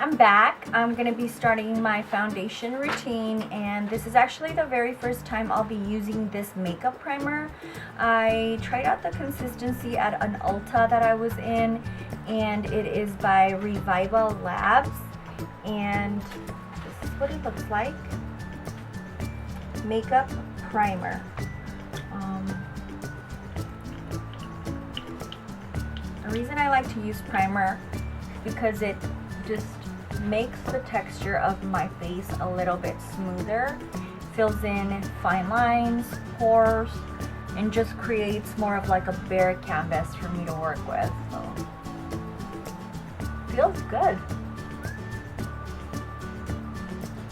I'm back. I'm gonna be starting my foundation routine, and this is actually the very first time I'll be using this makeup primer. I tried out the consistency at an Ulta that I was in, and it is by Revival Labs, and this is what it looks like. Makeup primer. The reason I like to use primer because it just makes the texture of my face a little bit smoother, fills in fine lines, pores, and just creates more of like a bare canvas for me to work with. So feels good.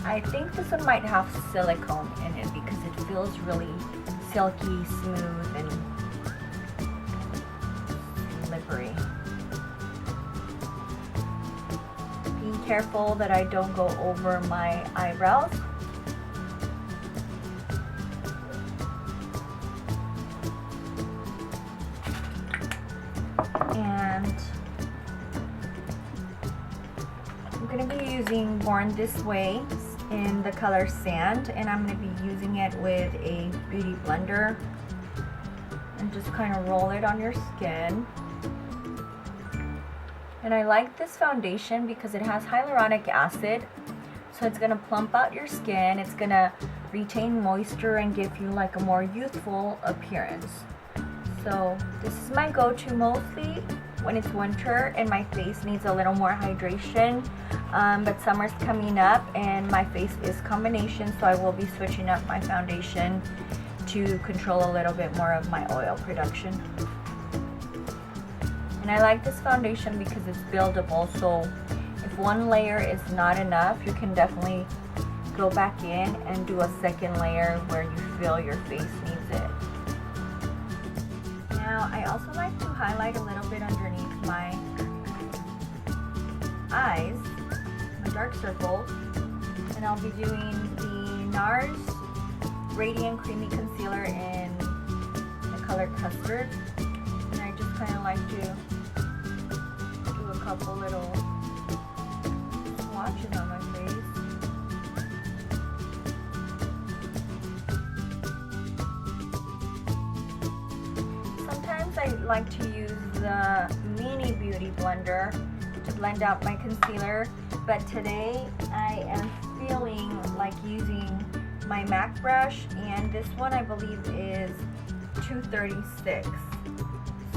I think this one might have silicone in it because it feels really silky, smooth, and slippery. Being careful that I don't go over my eyebrows. And I'm going to be using Born This Way in the color Sand, and I'm going to be using it with a beauty blender and just kind of roll it on your skin. And I like this foundation because it has hyaluronic acid, so it's going to plump out your skin, it's going to retain moisture and give you like a more youthful appearance. So this is my go-to mostly when it's winter and my face needs a little more hydration, but summer's coming up and my face is combination, so I will be switching up my foundation to control a little bit more of my oil production. And I like this foundation because it's buildable, so if one layer is not enough, you can definitely go back in and do a second layer where you feel your face needs it. Now, I also like to highlight a little bit underneath my eyes, my dark circles, and I'll be doing the NARS Radiant Creamy Concealer in the color Custard. And I just kind of like to do a couple little swatches on my face. I like to use the mini beauty blender to blend out my concealer, but today I am feeling like using my MAC brush, and this one I believe is 236,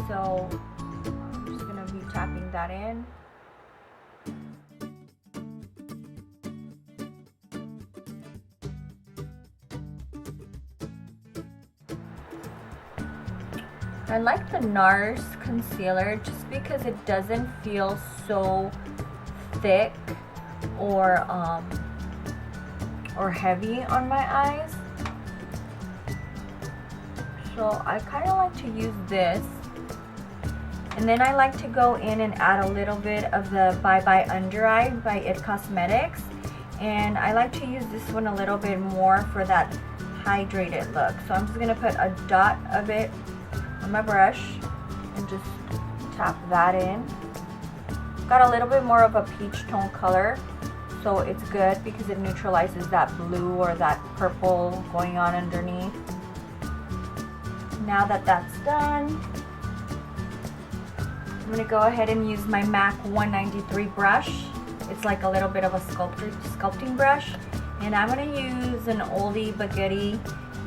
so I'm just going to be tapping that in. I like the NARS concealer just because it doesn't feel so thick or heavy on my eyes. So I kind of like to use this. And then I like to go in and add a little bit of the Bye Bye Under Eye by It Cosmetics. And I like to use this one a little bit more for that hydrated look. So I'm just going to put a dot of it on my brush and just tap that in. Got a little bit more of a peach tone color, so it's good because it neutralizes that blue or that purple going on underneath. Now that that's done, I'm going to go ahead and use my MAC 193 brush. It's like a little bit of a sculpting brush, and I'm going to use an oldie but goodie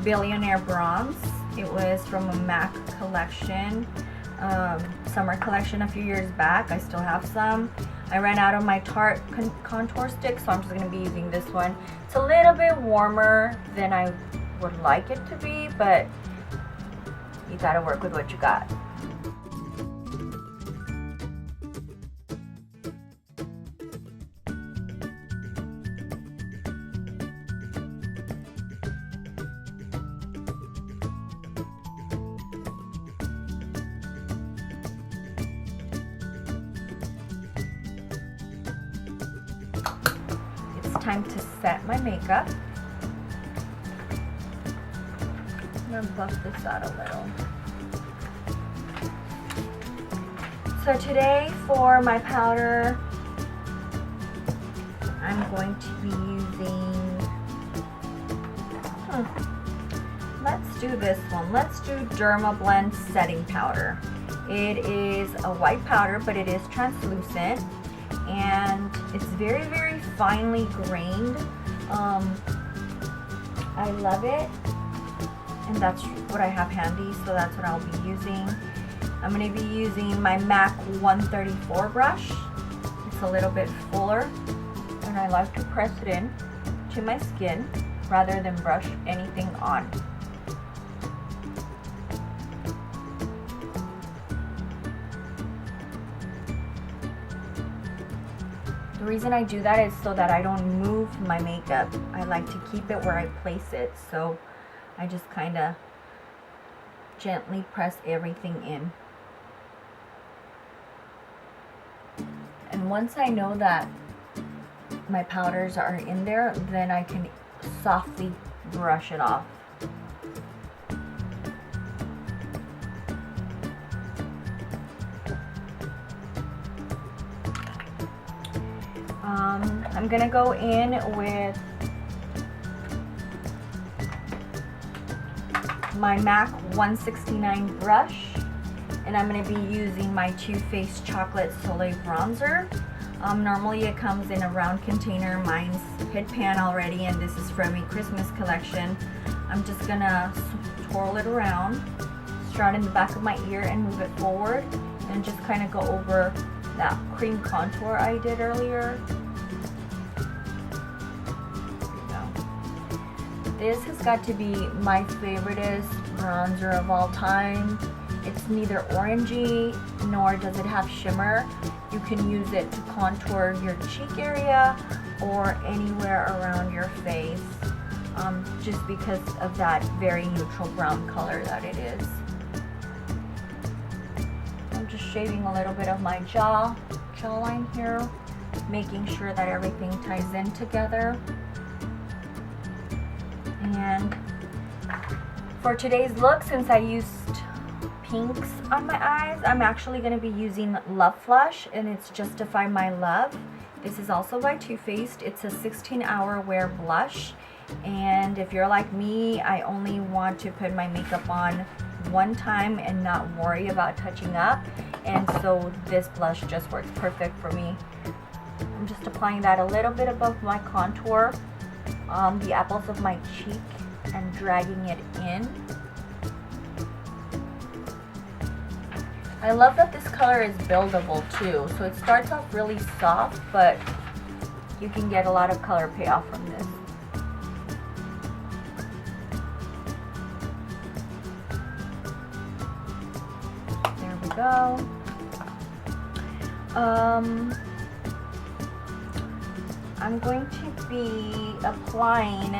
Billionaire Bronze. It was from a MAC collection, summer collection a few years back. I still have some. I ran out of my Tarte contour stick, so I'm just going to be using this one. It's a little bit warmer than I would like it to be, but you got to work with what you got. Time to set my makeup. I'm gonna buff this out a little. So today for my powder going to be using, let's do this one. Let's do Derma Blend Setting Powder. It is a white powder, but it is translucent, and it's very, very finely grained. I love it, and that's what I have handy, so that's what I'll be using. I'm going to be using my MAC 134 brush. It's a little bit fuller, and I like to press it in to my skin rather than brush anything on. The reason I do that is so that I don't move my makeup. I like to keep it where I place it, so I just kind of gently press everything in. And once I know that my powders are in there, then I can softly brush it off. I'm gonna go in with my MAC 169 brush, and I'm going to be using my Too Faced Chocolate Soleil Bronzer. Normally it comes in a round container. Mine's hit pan already, and this is from a Christmas collection. I'm just going to twirl it around, start in the back of my ear and move it forward, and just kind of go over that cream contour I did earlier. This has got to be my favoriteest bronzer of all time. It's neither orangey nor does it have shimmer. You can use it to contour your cheek area or anywhere around your face, just because of that very neutral brown color that it is. I'm just shaving a little bit of my jawline here, making sure that everything ties in together. And for today's look, since I used pinks on my eyes, I'm actually going to be using Love Flush, and it's Justify My Love. This is also by Too Faced. It's a 16-hour wear blush, and if you're like me, I only want to put my makeup on one time and not worry about touching up, and so this blush just works perfect for me. I'm just applying that a little bit above my contour, the apples of my cheek, and dragging it in. I love that this color is buildable too, so it starts off really soft, but you can get a lot of color payoff from this. There we go. I'm going to be applying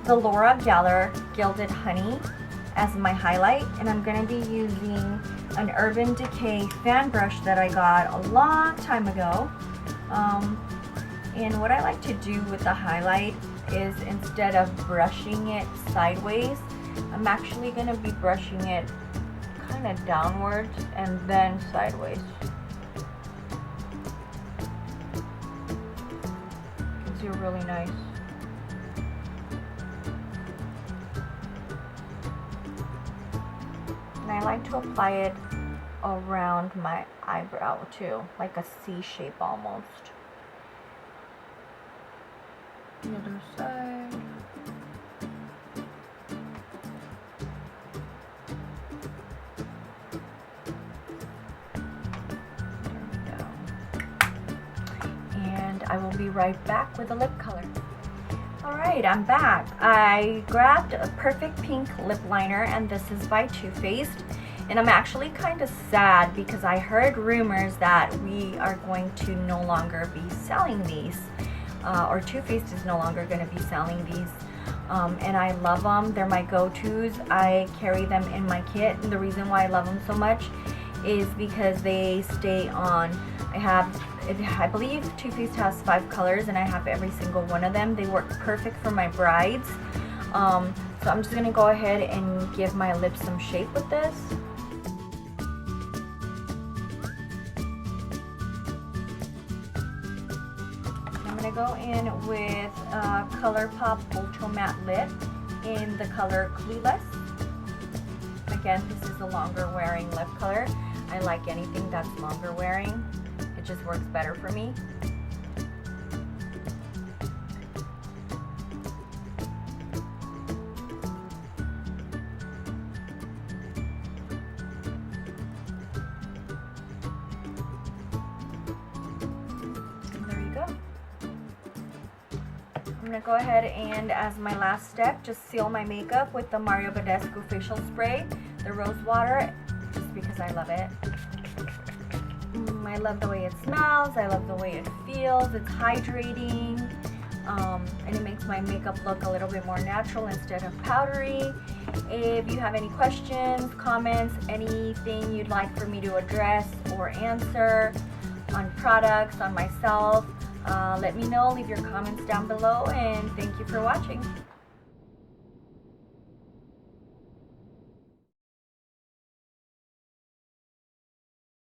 the Laura Geller Gilded Honey as my highlight, and I'm going to be using an Urban Decay fan brush that I got a long time ago. And what I like to do with the highlight is, instead of brushing it sideways, I'm actually going to be brushing it kind of downwards and then sideways. Gives you really nice. And I like to apply it around my eyebrow too, like a C shape almost. The other side. There we go. And I will be right back with the lip color. Alright, I'm back. I grabbed a Perfect Pink lip liner, and this is by Too Faced. And I'm actually kind of sad because I heard rumors that we are going to no longer be selling these, or Too Faced is no longer going to be selling these. And I love them. They're my go-tos. I carry them in my kit, and the reason why I love them so much is because they stay on. I believe Too Faced has 5 colors, and I have every single one of them. They work perfect for my brides. So I'm just going to go ahead and give my lips some shape with this. I'm I'm going to go in with ColourPop Ultra Matte Lip in the color Clueless. Again, this is a longer wearing lip color. I like anything that's longer wearing. It just works better for me. I'm going to go ahead and, as my last step, just seal my makeup with the Mario Badescu facial spray, the rose water, just because I love it. I love the way it smells, I love the way it feels, it's hydrating, and it makes my makeup look a little bit more natural instead of powdery. If you have any questions, comments, anything you'd like for me to address or answer on products, on myself, let me know. Leave your comments down below, and thank you for watching.